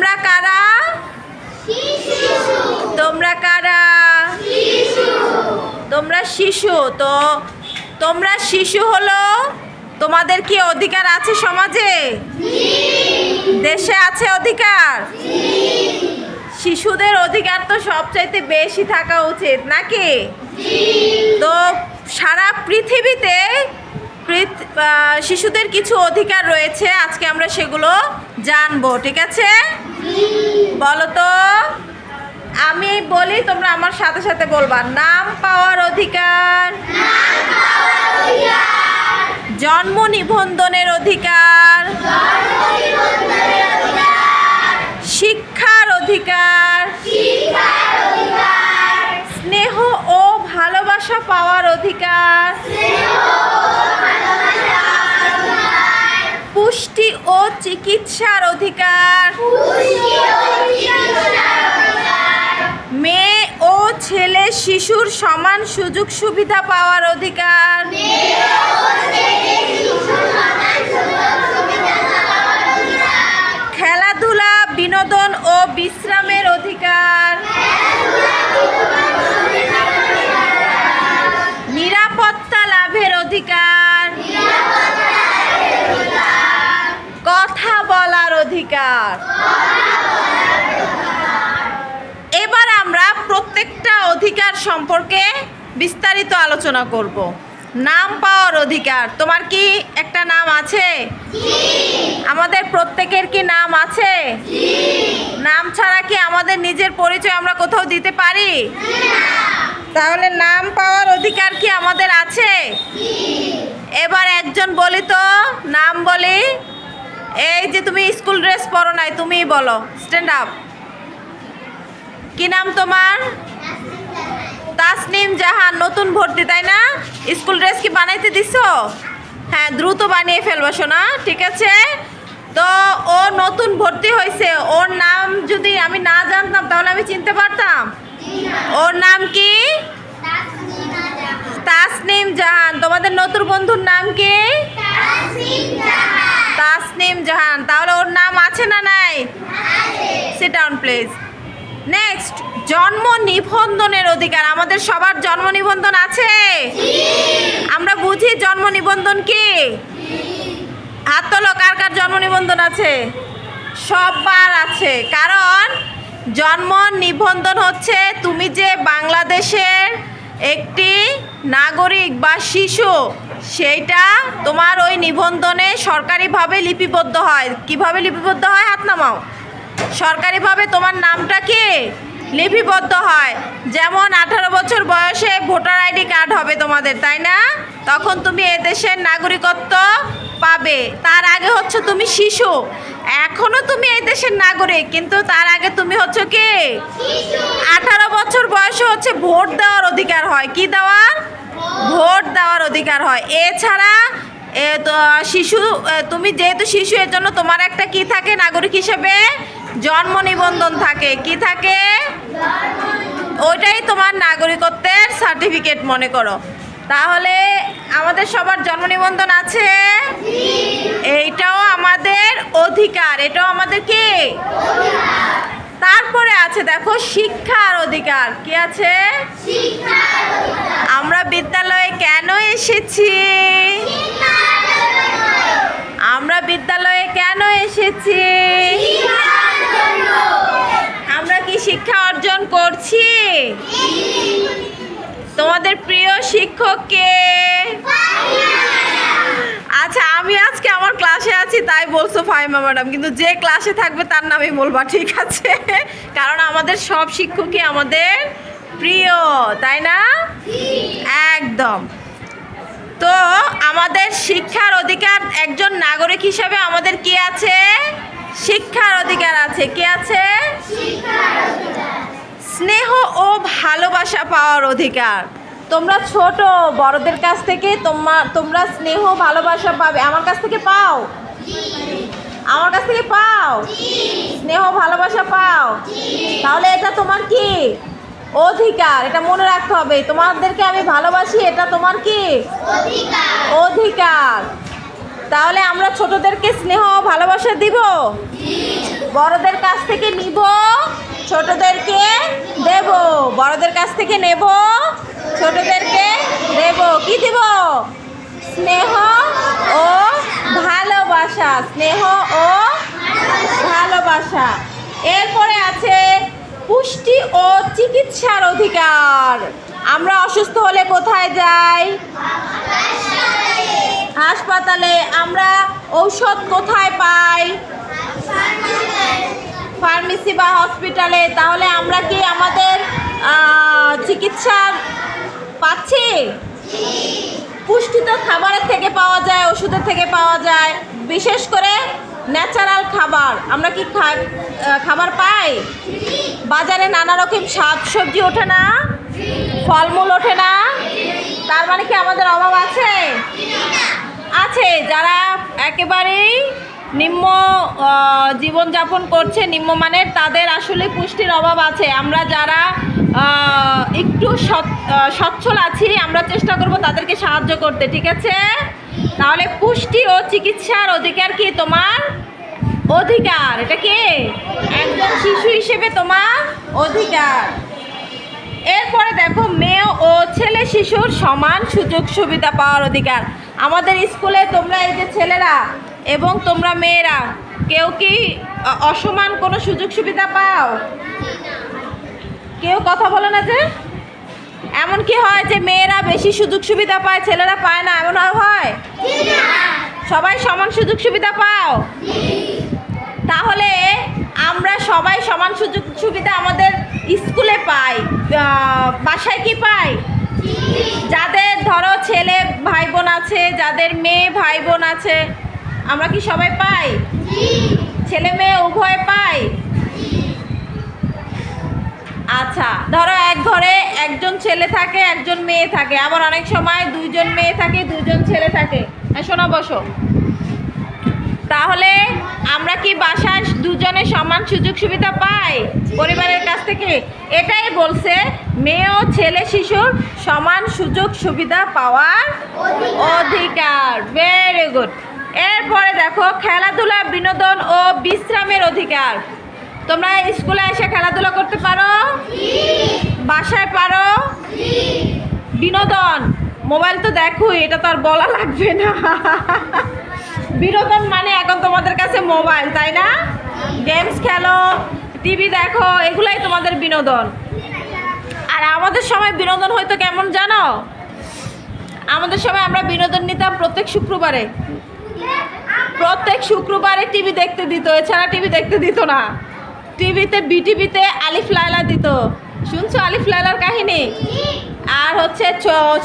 তোমরা কারা? তোমরা কারা? তোমরা শিশু। তো তোমরা শিশু হলো, তোমাদের কি অধিকার আছে সমাজে? দেশে আছে অধিকার? শিশুদের অধিকার তো সবচাইতে বেশি থাকা উচিত নাকি? তো সারা পৃথিবীতে শিশুদের কিছু অধিকার রয়েছে, আজকে আমরা সেগুলো জানবো, ঠিক আছে? বলো তো, আমি বলি তোমরা আমার সাথে সাথে বলবা। নাম পাওয়ার অধিকার, জন্ম নিবন্ধনের অধিকার, শিক্ষার অধিকার, স্নেহ ও ভালোবাসা পাওয়ার অধিকার, পুষ্টি ও চিকিৎসার অধিকার, মেয়ে ও ছেলে শিশুর সমান সুযোগ সুবিধা পাওয়ার অধিকার, খেলাধুলা বিনোদন ও বিশ্রামের অধিকার, নিরাপত্তা লাভের অধিকার, কথা বলার অধিকার। এবার আমরা প্রত্যেকটা অধিকার সম্পর্কে বিস্তারিত আলোচনা করব। নাম পাওয়ার অধিকার, তোমার কি একটা নাম আছে? আমাদের প্রত্যেকের কি নাম আছে? নাম ছাড়া কি আমাদের নিজের পরিচয় আমরা কোথাও দিতে পারি? তাহলে নাম পাওয়ার অধিকার কি আমাদের আছে? এবার একজন বলি তো, নাম বলি। এই যে তুমি স্কুল ড্রেস পরো নাই, তুমি বলো, স্ট্যান্ড আপ। কি নাম তোমার? তাসনিম জাহান। নতুন ভর্তি তাই না? স্কুল ড্রেস কি বানাইতে দিছো? হ্যাঁ, দ্রুত বানিয়ে ফেলবো শোনা, ঠিক আছে? তো ও নতুন ভর্তি হয়েছে, ওর নাম যদি আমি না জানতাম তাহলে আমি চিনতে পারতাম? ওর নাম কি? তাসনিম জাহান। তোমাদের নতুন বন্ধুর নাম কি? তাসনিম জাহান। তাহলে ওর নাম আছে না নাই? Sit down please. নেক্সট, জন্ম নিবন্ধনের অধিকার। আমাদের সবার জন্ম নিবন্ধন আছে? আমরা বুঝি জন্ম নিবন্ধন কি? হাত তোলো, কার কার জন্ম নিবন্ধন আছে? সবার আছে, কারণ জন্ম নিবন্ধন হচ্ছে তুমি যে বাংলাদেশের একটি নাগরিক বা শিশু, সেইটা তোমার ওই নিবন্ধনে সরকারিভাবে লিপিবদ্ধ হয়। কিভাবে লিপিবদ্ধ হয়? হাত নামাও। সরকারিভাবে তোমার নামটা কি লিপিবদ্ধ হয়। যেমন 18 বছর বয়সে ভোটার আইডি কার্ড হবে তোমাদের, তাই না? তখন তুমি এদেশের নাগরিকত্ব পাবে। তার আগে হচ্ছে তুমি শিশু, এখনো তুমি এই দেশের নাগরিক, কিন্তু তার আগে তুমি হচ্ছে কি 18 বছর বয়সে হচ্ছে ভোট দেওয়ার অধিকার হয়। কি দেওয়ার? ভোট দেওয়ার অধিকার হয়। এছাড়া শিশু, তুমি যেহেতু শিশু, এর জন্য তোমার একটা কি থাকে নাগরিক হিসেবে? জন্ম নিবন্ধন থাকে। কি থাকে? ওইটাই তোমার নাগরিকত্বের সার্টিফিকেট মনে করো। তাহলে আমাদের সবার জন্ম নিবন্ধন আছে, এইটাও আমাদের অধিকার, এটাও আমাদের কি? তারপরে আছে দেখো শিক্ষার অধিকার। কি আছে? আমরা বিদ্যালয়ে কেন এসেছি? আমরা বিদ্যালয়ে কেন এসেছি? আমরা কি শিক্ষা অর্জন করছি? তোমাদের প্রিয় শিক্ষক কে? আচ্ছা, আমি আজকে আমার ক্লাসে আছি তাই বলছো ফাহিমা ম্যাডাম, কিন্তু যে ক্লাসে থাকবে তার নামই বলবা, ঠিক আছে? কারণ আমাদের সব শিক্ষকই আমাদের প্রিয়, তাই না? একদম। তো আমাদের শিক্ষার অধিকার, একজন নাগরিক হিসেবে আমাদের কি আছে? শিক্ষার অধিকার আছে। কি আছে? স্নেহ ও ভালোবাসা পাওয়ার অধিকার। তোমরা ছোট, বড়দের কাছ থেকে তোমরা স্নেহ ভালোবাসা পাবে। আমার কাছ থেকে পাও? আমার কাছ থেকে পাও? স্নেহ ভালোবাসা পাও? তাহলে এটা তোমার কি? অধিকার। এটা মনে রাখতে হবে, তোমাদেরকে আমি ভালোবাসি, এটা তোমার কি? অধিকার। তাহলে আমরা ছোটদেরকে স্নেহ ভালোবাসা দিব, বড়দের কাছ থেকে নিব, ছোটদেরকে দেব, বড়দের কাছ থেকে নেব, ছোটদেরকে দেব। কি দিব? স্নেহ ও ভালোবাসা, স্নেহ ও ভালোবাসা। এরপরে আছে পুষ্টি ও চিকিৎসার অধিকার। আমরা অসুস্থ হলে কোথায় যাই? হাসপাতালে। আমরা ঔষধ কোথায় পাই? ফার্মেসি বা হসপিটালে। তাহলে আমরা কি আমাদের চিকিৎসা পাচ্ছি? পুষ্টি তো খাবারের থেকে পাওয়া যায়, ওষুধের থেকে পাওয়া যায়, বিশেষ করে ন্যাচারাল খাবার। আমরা কি খাবার পাই? বাজারে নানা রকম শাক সবজি ওঠে না, ফলমূল ওঠে না, তার মানে কি আমাদের অভাব আছে? আছে। যারা একেবারেই নিম্ন জীবনযাপন করছে, নিম্নমানের, তাদের আসলে পুষ্টির অভাব আছে। আমরা যারা একটু সচ্ছল আছি, আমরা চেষ্টা করব তাদেরকে সাহায্য করতে, ঠিক আছে? তাহলে পুষ্টি ও চিকিৎসার অধিকার কি তোমার? অধিকার। এটা কি একজন শিশু হিসেবে তোমার অধিকার। এরপরে দেখো মেয়ে ও ছেলে শিশুর সমান সুযোগ সুবিধা পাওয়ার অধিকার। আমাদের স্কুলে তোমরা এই যে ছেলেরা এবং তোমরা মেয়েরা কেউ কি অসমান কোনো সুযোগ সুবিধা পাও? কেউ কথা বলে না যে? এমন কি হয় যে মেয়েরা বেশি সুযোগ সুবিধা পায়, ছেলেরা পায় না? এমন হয়? সবাই সমান সুযোগ সুবিধা পাও? তাহলে আমরা সবাই সমান সুযোগ সুবিধা আমাদের স্কুলে পাই, বাসায় কি পাই? যাদের ধরো ছেলে ভাই বোন আছে, যাদের মেয়ে ভাই বোন আছে, আমরা কি সবাই পাই? ছেলে মেয়ে উভয় পাই? আচ্ছা, ধরো এক ঘরে একজন ছেলে থাকে, একজন মেয়ে থাকে, আবার অনেক সময় দুইজন মেয়ে থাকে, দুইজন ছেলে থাকে। শোনো, বসো। তাহলে আমরা কি বাসায় দুজনে সমান সুযোগ সুবিধা পাই পরিবারের কাছ থেকে? এটাই বলছে মেয়ে ও ছেলে শিশুর সমান সুযোগ সুবিধা পাওয়ার অধিকার। Very good. এরপরে দেখো খেলাধুলা, বিনোদন ও বিশ্রামের অধিকার। তোমরা স্কুলে এসে খেলাধুলা করতে পারো? বাসায় পারো? বিনোদন, মোবাইল তো দেখো, এটা তো আর বলা লাগবে না। বিনোদন মানে এখন তোমাদের কাছে মোবাইল, তাই না? গেমস খেলো, টিভি দেখো, এগুলাই তোমাদের বিনোদন। আর আমাদের সময় বিনোদন হয়তো কেমন জানো? আমাদের সময় আমরা বিনোদন নিতাম প্রত্যেক শুক্রবারে। প্রত্যেক শুক্রবারে টিভি দেখতে দিত, এছাড়া টিভি দেখতে দিত না। টিভিতে বিটিভিতে আলিফ লায়লা দিত। শুনছো আলিফ লায়লার কাহিনী? আর হচ্ছে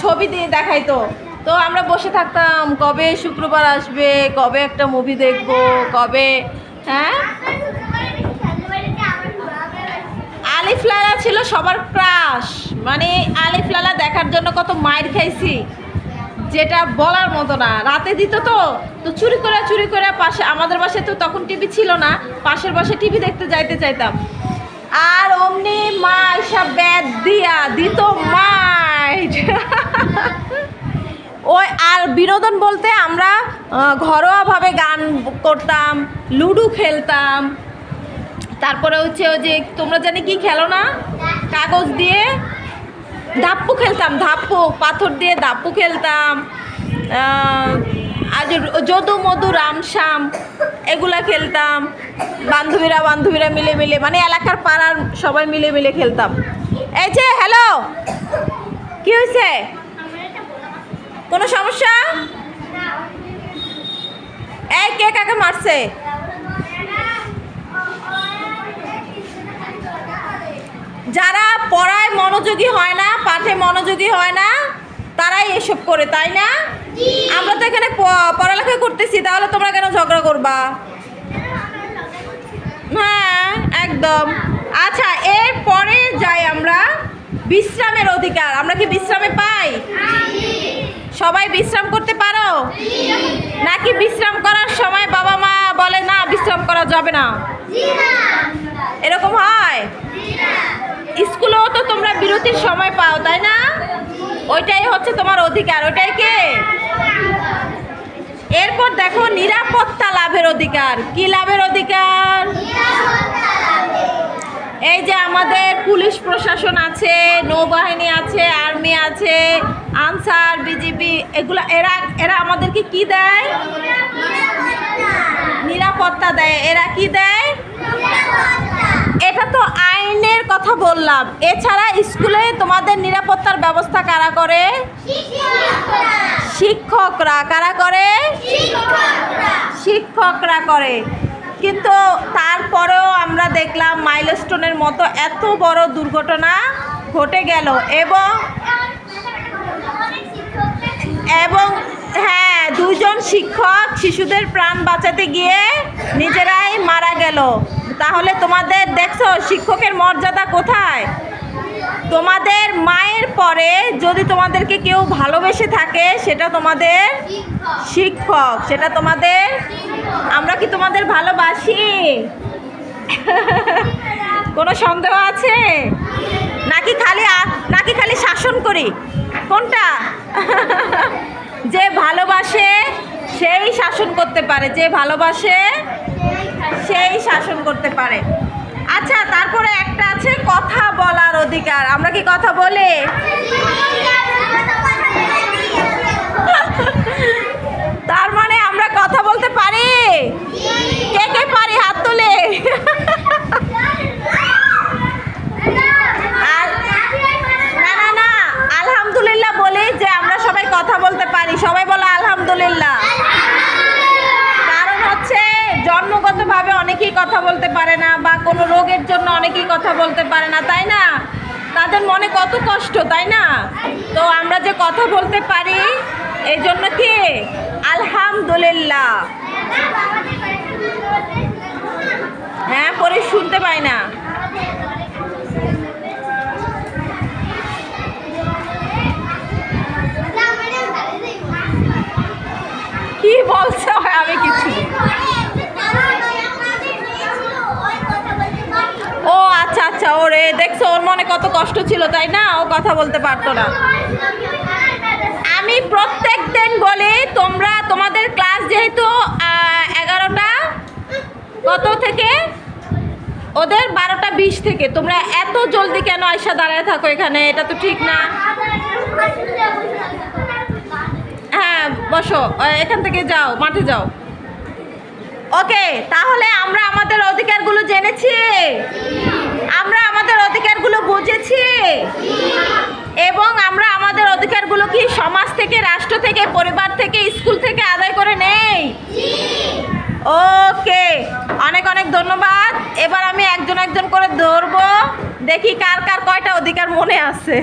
ছবি দিয়ে দেখাইতো। তো আমরা বসে থাকতাম, কবে শুক্রবার আসবে, কবে একটা মুভি দেখব, কবে। হ্যাঁ, আলিফ লায়লা ছিল সবার ক্রাশ। মানে আলিফ লায়লা দেখার জন্য কত মাইর খাইছি, যেটা বলার মতো না। রাতে দিত তো চুরি করে পাশে, আমাদের বাসায় তো তখন টিভি ছিল না, পাশের বাসায় টিভি দেখতে যাইতে চাইতাম। আর অমনি মা এসব ব্যাট দিয়া দিত মাইট। ওই আর বিনোদন বলতে আমরা ঘরোয়াভাবে গান করতাম, লুডো খেলতাম, তারপরে হচ্ছে ওই যে তোমরা জানি কি খেলো না, কাগজ দিয়ে ধাপ্পু খেলতাম, ধাপ্পু পাথর দিয়ে ধাপ্পু খেলতাম। আর যদু মধু রামশ্যাম এগুলা খেলতাম, বান্ধবীরা মিলে, মানে এলাকার পাড়ার সবাই মিলে খেলতাম। এই যে হ্যালো, কি হয়েছে? কোনো সমস্যা? এই কে কাকে মারছে? যারা পড়ায় মনোযোগী হয় না, পাঠে মনোযোগী হয় না, তারাই এসব করে, তাই না? আমরা তো এখানে পড়ালেখা করতেছি, তাহলে তোমরা কেন ঝগড়া করবা? হ্যাঁ, একদম। আচ্ছা, এরপরে যাই আমরা বিশ্রামের অধিকার। আমরা কি বিশ্রামে পাই? সবাই বিশ্রাম করতে পারো? নাকি বিশ্রাম করার সময় বাবা মা বলে না বিশ্রাম করা যাবে না? এরকম হয়? স্কুলেও তো তোমরা বিরতির সময় পাও, তাই না? ওইটাই হচ্ছে তোমার অধিকার। ওইটাই কে? এরপর দেখো নিরাপত্তা লাভের অধিকার। কি লাভের অধিকার? এই যে আমাদের পুলিশ প্রশাসন আছে, নৌবাহিনী আছে, আর্মি আছে, আনসার, বিজিবি, এগুলা এরা এরা আমাদেরকে কি দেয়? নিরাপত্তা দেয়। এরা কি দেয়? এটা তো আইনের কথা বললাম। এছাড়া স্কুলে তোমাদের নিরাপত্তার ব্যবস্থা কারা করে? শিক্ষকরা। কারা করে? শিক্ষকরা করে। কিন্তু তারপরেও আমরা দেখলাম মাইলস্টোনের মতো এত বড় দুর্ঘটনা ঘটে গেল এবং হ্যাঁ, দুজন শিক্ষক শিশুদের প্রাণ বাঁচাতে গিয়ে নিজেরাই মারা গেল। তাহলে তোমাদের দেখছো শিক্ষকের মর্যাদা কোথায়? তোমাদের মায়ের পরে যদি তোমাদেরকে কেউ ভালোবেসে থাকে সেটা তোমাদের শিক্ষক, সেটা তোমাদের। আমরা কি তোমাদের ভালোবাসি? কোনো সন্দেহ আছে? নাকি খালি শাসন করি? কোনটা? যে ভালোবাসে সেই শাসন করতে পারে, যে ভালোবাসে সেই শাসন করতে পারে। আচ্ছা, তারপরে একটা আছে কথা বলার অধিকার। আমরা কি কথা বলি? তার মানে আমরা কথা বলতে পারি? কে কে পারি হাত তুলে? না, আলহামদুলিল্লাহ বলি যে আমরা সবাই কথা বলতে পারি। সবাই বলো আলহামদুলিল্লাহ। কারণ হচ্ছে জন্মগতভাবে অনেকেই কথা বলতে পারে না, বা কোনো রোগের জন্য অনেকেই কথা বলতে পারে না, তাই না? তাদের মনে কত কষ্ট, তাই না? তো আমরা যে কথা বলতে পারি এই জন্য কি আলহামদুলিল্লাহ। হ্যাঁ, পরে শুনতে পাই না। কি বলছো? আমি কিছু। ও আচ্ছা আচ্ছা, ওরে দেখছো ওর মনে কত কষ্ট ছিল, তাই না? ও কথা বলতে পারতো না। আমি প্রত্যেক দিন বলি তোমাদের ক্লাস যেহেতু 11টা কত থেকে, ওদের 12টা 20 থেকে, তোমরা এত জলদি কেন আয়সা দাঁড়ায় থাকো এখানে? এটা তো ঠিক না। হ্যাঁ, বসো, এখান থেকে যাও, মাঠে যাও। ওকে, তাহলে আমরা আমাদের অধিকারগুলো জেনেছি, আমরা আমাদের অধিকারগুলো বুঝেছি, এবং আমরা আমাদের অধিকারগুলো কি সমাজ থেকে, রাষ্ট্র থেকে, পরিবার থেকে, স্কুল থেকে আদায় করে নেই। ওকে, অনেক অনেক ধন্যবাদ। এবার আমি একজন একজন করে ধরবো, দেখি কার কার কয়টা অধিকার মনে আছে।